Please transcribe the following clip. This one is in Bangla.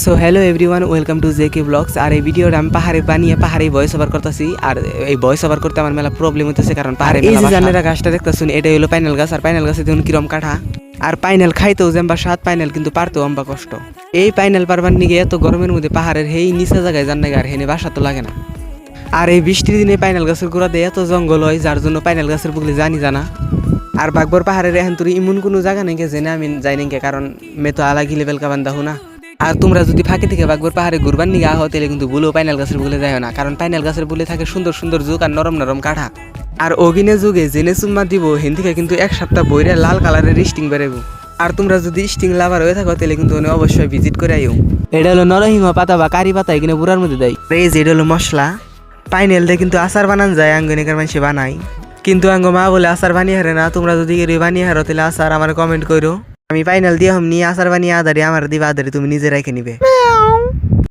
So hello everyone, welcome to JK blogs. আর এই ভিডিওটা আমি পাহাড়ে বানিয়ে পাহাড়ে ভয়েস ওভার করতেছি। আর এই ভয়েস ওভার করতে আমার মেলা প্রবলেম হইতেছে, কারণ পাহাড়ে এই যে জানেরা গাছটা দেখতেছুন, এটা হলো পাইনাল গাছ। আর পাইনাল গাছে দেখুন কিরম কাঠা। আর পাইনাল খাইতেও যেমবা স্বাদ, পাইনাল কিন্তু পারতেও অম্বা কষ্ট। এই পাইনাল পারবার নিগে এত গরমের মধ্যে পাহাড়ের হেই নিচে জায়গায় যান না, আর হেনে বাসা তো লাগে না। আর এই বৃষ্টির দিনে পাইনাল গাছের গোড়াতে এত জঙ্গল হয়, যার জন্য পাইনাল গাছের বুকলে জানি জানা। আর বাগবর পাহাড়ের এখন তুই এমন কোনো জায়গা নেই যে না আমি যাই নাকি, কারণ মে তো আলাগি লেভেল কা বান্ধা হো না। আর তোমরা যদি ফাঁকে থেকে বাগবর পাহাড়ে ঘুরবার নিগে আহ, তাহলে কিন্তু বুলেও পাইনাল গাছের বুলে যায় না, কারণ পাইনাল গাছের বুলে থাকে সুন্দর সুন্দর যুগ আর নরম নরম কাঠা। আর অগিনে যুগে জেনে চুম্মা দিব হেন থেকে কিন্তু এক সপ্তাহ বইরে লাল কালারের স্টিং বেরোবো। আর তোমরা যদি স্টিং লাভার হয়ে থাকো তাহলে কিন্তু অবশ্যই ভিজিট করে আইও। এটা হলো নরসিংহ পাতা বা কারি পাতা, এখানে বুড়ার মধ্যে দেয়। এই যে এটা হলো মশলা। পাইনাল দিয়ে কিন্তু আচার বানান যায়, আঙ্গনিকার মানুষে বানাই, কিন্তু আঙ্গ মা বলে আচার বানিয়ে হারে না। তোমরা যদি বানিয়ে হারো তাহলে আচার আমার কমেন্ট করো। আমি পাইনাল দিয়ে নিয়ে আচার বানিয়ে আদারি আমার দিবা, আদারি তুমি নিজে রেখে নিবে।